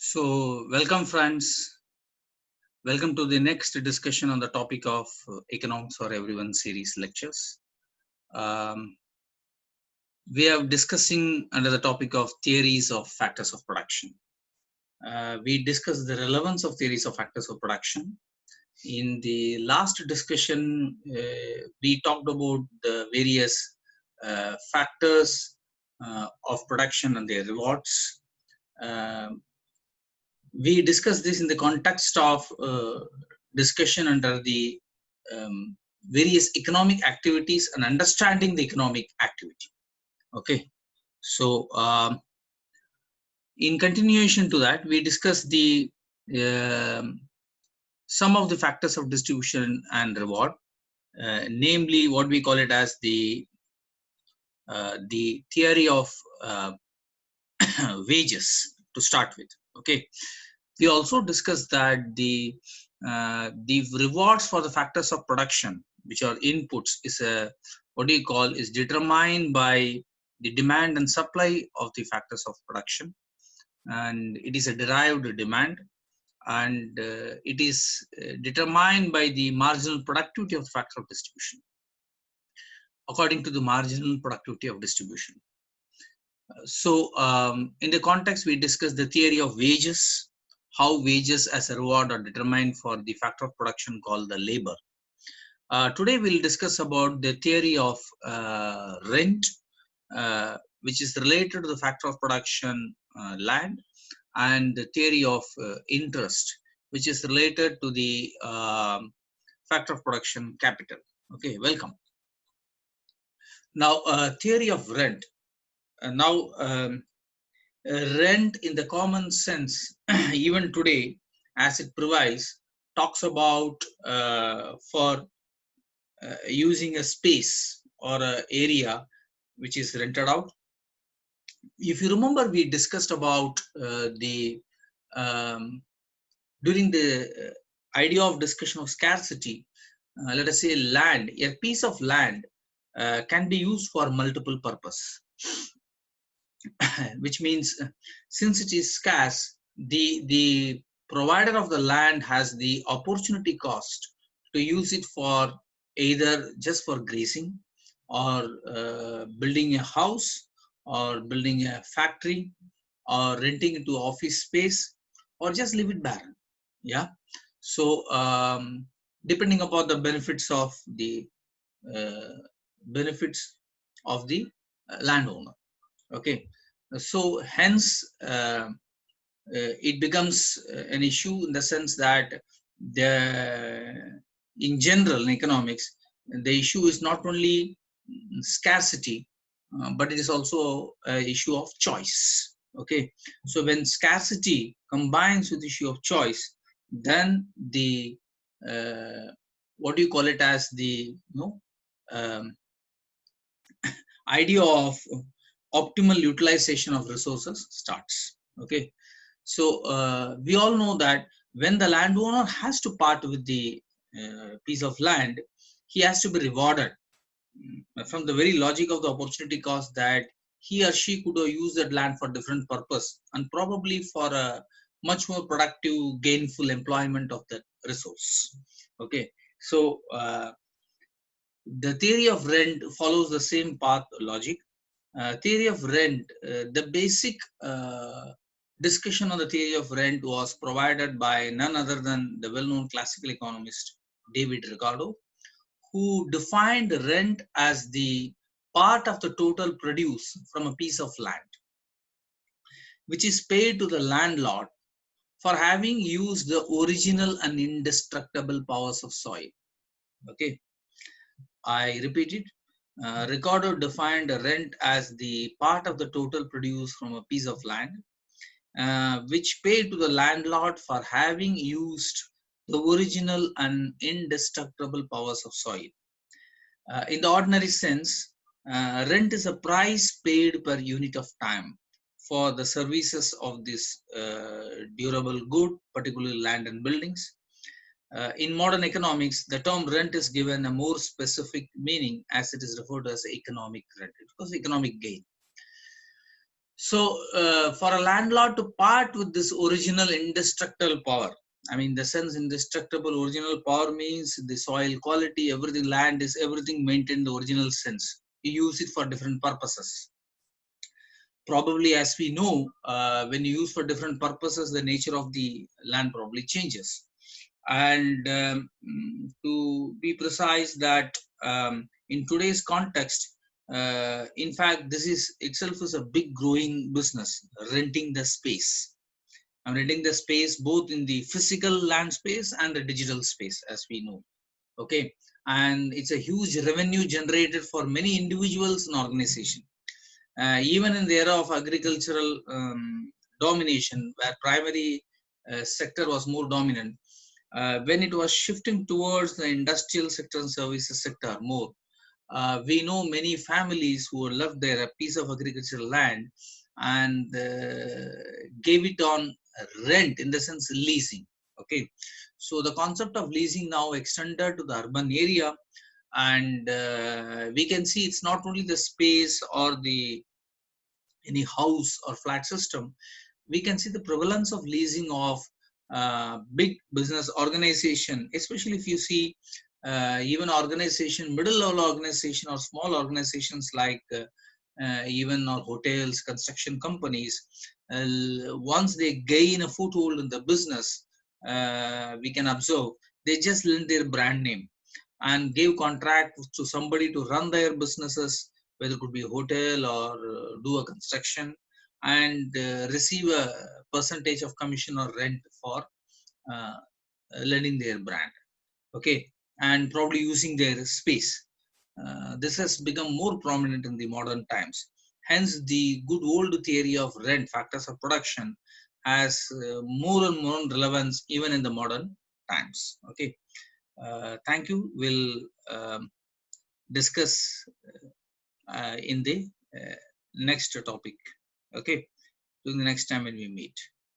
So, welcome, friends. Welcome to the next discussion on the topic of Economics for Everyone series lectures. Um, we are discussing under the topic of theories of factors of production. We discussed the relevance of theories of factors of production. In the last discussion, we talked about the various factors of production and their rewards. We discussed this in the context of discussion under the various economic activities and understanding the economic activity. Okay, so in continuation to that, we discussed the some of the factors of distribution and reward, namely what we call it as the theory of wages to start with. Okay, we also discussed that the rewards for the factors of production, which are inputs, is a what do you call is determined by the demand and supply of the factors of production, and it is a derived demand, and it is determined by the marginal productivity of the factor of distribution according to the marginal productivity of distribution. So in the context, we discussed the theory of wages, how wages as a reward are determined for the factor of production called the labor. Today we'll discuss about the theory of rent, which is related to the factor of production land, and the theory of interest, which is related to the factor of production capital. Okay, welcome. Now, theory of rent. Rent in the common sense, even today, as it prevails, talks about for using a space or an area which is rented out. If you remember, we discussed about during the idea of discussion of scarcity. Let us say land, a piece of land can be used for multiple purpose. Which means since it is scarce, the provider of the land has the opportunity cost to use it for either just for grazing or building a house or building a factory or renting into office space or just leave it barren. Yeah, so depending upon the benefits of the landowner. Okay, so hence it becomes an issue in the sense that in general in economics, the issue is not only scarcity, but it is also an issue of choice. Okay, so when scarcity combines with the issue of choice, then the what do you call it as the idea of optimal utilization of resources starts. Okay, so we all know that when the landowner has to part with the piece of land, he has to be rewarded from the very logic of the opportunity cost, that he or she could have used that land for different purpose and probably for a much more productive, gainful employment of that resource. Okay, so the theory of rent follows the same path logic. Theory of rent, the basic discussion on the theory of rent was provided by none other than the well-known classical economist David Ricardo, who defined rent as the part of the total produce from a piece of land, which is paid to the landlord for having used the original and indestructible powers of soil. Okay, I repeat it. Ricardo defined rent as the part of the total produce from a piece of land, which paid to the landlord for having used the original and indestructible powers of soil. In the ordinary sense, rent is a price paid per unit of time for the services of this durable good, particularly land and buildings. In modern economics, the term rent is given a more specific meaning as it is referred to as economic rent, because economic gain. So for a landlord to part with this original indestructible power, I mean, the sense indestructible original power means the soil quality, everything, land is everything maintained the original sense. You use it for different purposes. Probably, as we know, when you use for different purposes, the nature of the land probably changes. And to be precise, that in today's context, in fact, this is itself is a big growing business, renting the space. I'm renting the space both in the physical land space and the digital space, as we know. Okay, and it's a huge revenue generated for many individuals and organizations. Even in the era of agricultural domination, where primary sector was more dominant, when it was shifting towards the industrial sector and services sector more, we know many families who left their piece of agricultural land and gave it on rent, in the sense leasing. Okay, so the concept of leasing now extended to the urban area, and we can see it's not only the space or the any house or flat system. We can see the prevalence of leasing of big business organization, especially if you see even organization, middle level organization or small organizations like even or hotels, construction companies. Once they gain a foothold in the business, we can observe they just lend their brand name and give contract to somebody to run their businesses, whether it could be a hotel or do a construction, and receive a percentage of commission or rent for uh, lending their brand. Okay, and probably using their space. This has become more prominent in the modern times. Hence, the good old theory of rent factors of production has more and more relevance even in the modern times. Okay, thank you. We'll discuss in the next topic. Okay, till the next time when we meet.